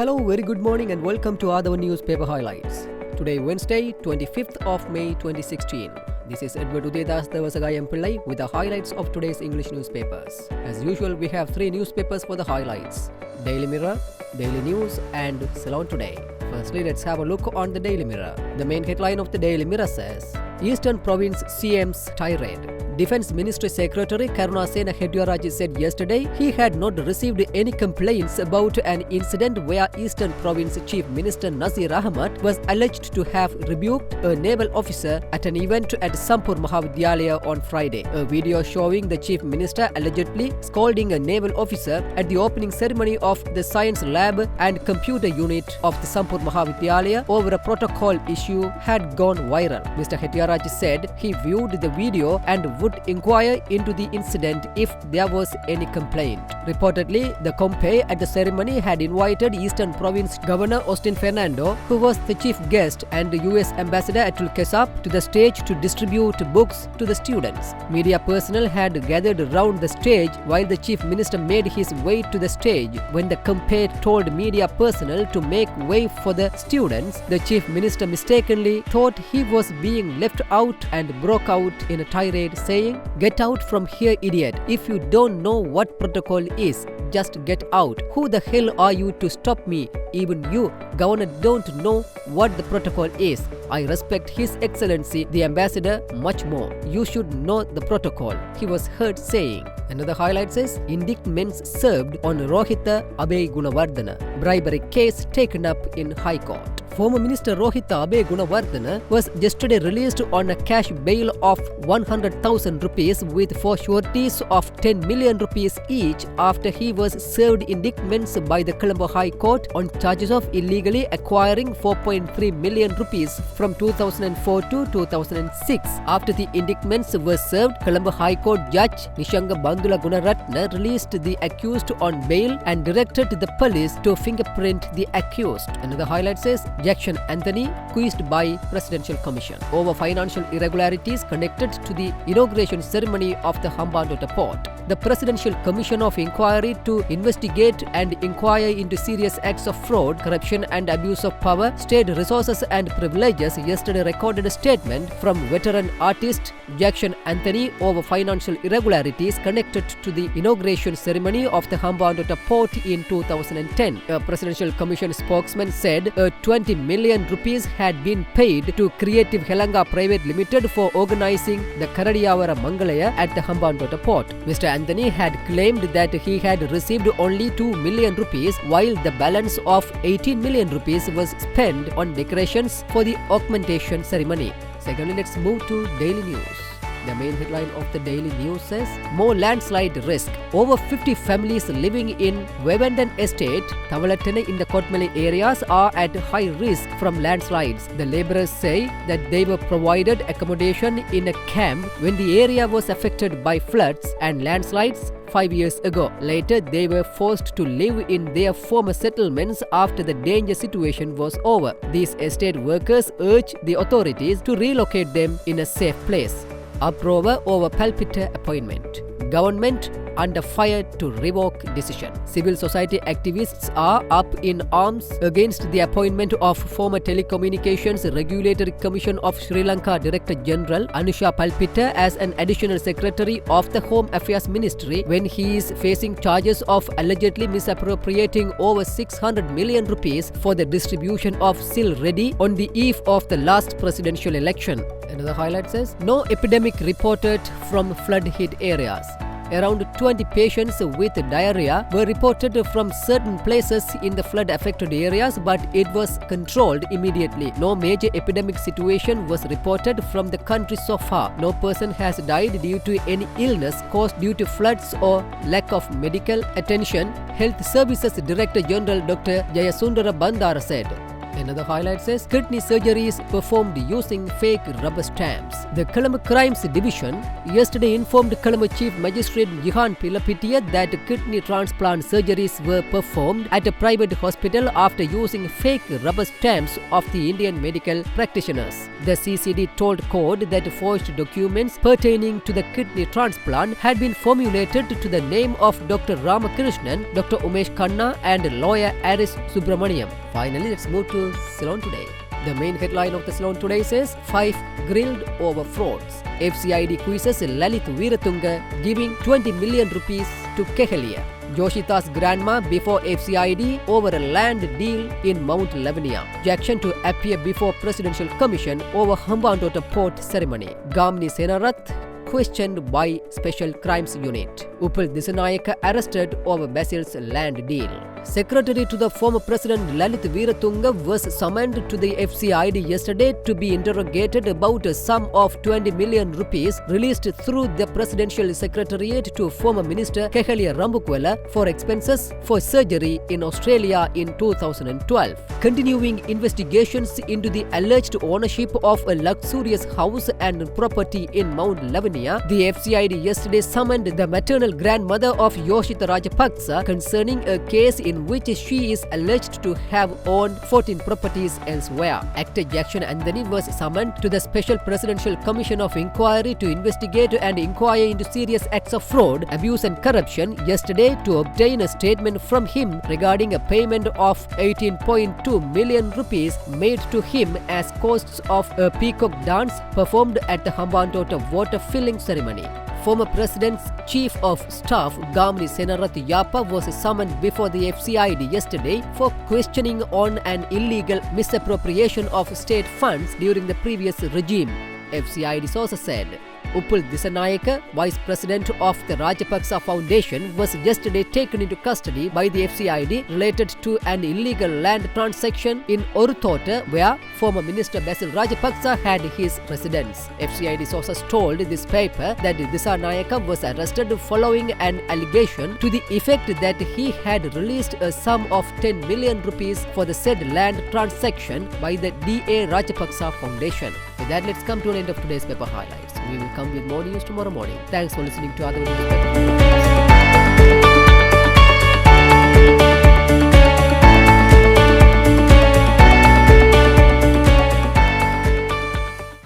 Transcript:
Hello, very good morning and welcome to Athavan newspaper highlights. Today Wednesday, 25th of May 2016. This is Edward Udedas Devasagayam Pillai with the highlights of today's English newspapers. As usual, we have three newspapers for the highlights: Daily Mirror, Daily News and Ceylon Today. Firstly, let's have a look on the Daily Mirror. The main headline of the Daily Mirror says, Eastern Province CM's tirade. Defence Ministry Secretary Karunasena Hettiarachchi said yesterday he had not received any complaints about an incident where Eastern Province Chief Minister Nasir Ahmad was alleged to have rebuked a naval officer at an event at Sampur Mahavidyalaya on Friday. A video showing the Chief Minister allegedly scolding a naval officer at the opening ceremony of the Science Lab and Computer Unit of the Sampur Mahavidyalaya over a protocol issue had gone viral. Mr. Hettiarachchi said he viewed the video and would inquire into the incident if there was any complaint. Reportedly, the Compe at the ceremony had invited Eastern Province Governor Austin Fernando, who was the chief guest, and the US Ambassador Atul Kesap to the stage to distribute books to the students. Media personnel had gathered around the stage while the Chief Minister made his way to the stage. When the Compe told media personnel to make way for the students, the Chief Minister mistakenly thought he was being left out and broke out in a tirade saying, "Get out from here, idiot. If you don't know what protocol is, just get out. Who the hell are you to stop me? Even you, Governor, don't know what the protocol is. I respect His Excellency, the Ambassador, much more. You should know the protocol," he was heard saying. Another highlight says, indictments served on Rohitha Abe Gunawardena. Bribery case taken up in High Court. Former Minister Rohitha Abe Gunawardena was yesterday released on a cash bail of 100,000 rupees with four sureties of 10 million rupees each after he was served indictments by the Colombo High Court on charges of illegally acquiring 4.3 million rupees from 2004 to 2006. After the indictments were served, Colombo High Court Judge Nishanga Bandula Gunaratne released the accused on bail and directed the police to fingerprint the accused. Another highlight says, Jackson Anthony quizzed by Presidential Commission over financial irregularities connected to the inauguration ceremony of the Hambantota port. The Presidential Commission of Inquiry to investigate and inquire into serious acts of fraud, corruption and abuse of power, state resources and privileges yesterday recorded a statement from veteran artist Jackson Anthony over financial irregularities connected to the inauguration ceremony of the Hambantota port in 2010. A Presidential Commission spokesman said 20 million rupees had been paid to Creative Helanga Private Limited for organizing the Karadiyavara Mangalaya at the Hambantota port. Mr. Anthony had claimed that he had received only 2 million rupees while the balance of 18 million rupees was spent on decorations for the augmentation ceremony. Secondly, let's move to Daily News. The main headline of the Daily News says, more landslide risk. Over 50 families living in Wevenden Estate, Thavalatene in the Kotmale areas are at high risk from landslides. The labourers say that they were provided accommodation in a camp when the area was affected by floods and landslides 5 years ago. Later, they were forced to live in their former settlements after the danger situation was over. These estate workers urge the authorities to relocate them in a safe place. Uproar over Palpita appointment. Government under fire to revoke decision. Civil society activists are up in arms against the appointment of former Telecommunications Regulatory Commission of Sri Lanka Director General Anusha Palpita as an additional secretary of the Home Affairs Ministry when he is facing charges of allegedly misappropriating over 600 million rupees for the distribution of Sil Reddy on the eve of the last presidential election. Another highlight says, no epidemic reported from flood-hit areas. Around 20 patients with diarrhea were reported from certain places in the flood-affected areas, but it was controlled immediately. No major epidemic situation was reported from the country so far. No person has died due to any illness caused due to floods or lack of medical attention, Health Services Director General Dr. Jayasundara Bandara said. Another highlight says, kidney surgeries performed using fake rubber stamps. The Colombo Crimes Division yesterday informed Colombo Chief Magistrate Jihan Pilapitiya that kidney transplant surgeries were performed at a private hospital after using fake rubber stamps of the Indian medical practitioners. The CCD told court that forged documents pertaining to the kidney transplant had been formulated to the name of Dr. Ramakrishnan, Dr. Umesh Khanna and lawyer Aris Subramaniam. Finally, let's move to Ceylon Today. The main headline of the Ceylon Today says 5 grilled over frauds. FCID quizzes Lalit Veeratunga giving 20 million rupees to Kehelia. Joshita's grandma before FCID over a land deal in Mount Lavinia. Jackson to appear before Presidential Commission over Hambantota port ceremony. Gamni Senarath questioned by Special Crimes Unit. Upal Disanayaka arrested over Basil's land deal. Secretary to the former President Lalit Veeratunga was summoned to the FCID yesterday to be interrogated about a sum of 20 million rupees released through the Presidential Secretariat to former Minister Kehelia Rambukwala for expenses for surgery in Australia in 2012. Continuing investigations into the alleged ownership of a luxurious house and property in Mount Lavinia, the FCID yesterday summoned the maternal grandmother of Yoshitha Rajapaksa concerning a case in which she is alleged to have owned 14 properties elsewhere. Actor Jackson Anthony was summoned to the Special Presidential Commission of Inquiry to investigate and inquire into serious acts of fraud, abuse and corruption yesterday to obtain a statement from him regarding a payment of 18.2 million rupees made to him as costs of a peacock dance performed at the Hambantota water filling ceremony. Former President's Chief of Staff Gamni Senarath Yapa was summoned before the FCID yesterday for questioning on an illegal misappropriation of state funds during the previous regime, FCID sources said. Upul Disanayaka, Vice President of the Rajapaksa Foundation, was yesterday taken into custody by the FCID related to an illegal land transaction in Oruthota, where former Minister Basil Rajapaksa had his residence. FCID sources told this paper that Disanayaka was arrested following an allegation to the effect that he had released a sum of 10 million rupees for the said land transaction by the DA Rajapaksa Foundation. With that, let's come to an end of today's paper highlights. We will come with more news tomorrow morning. Thanks for listening to Athavan Newspaper.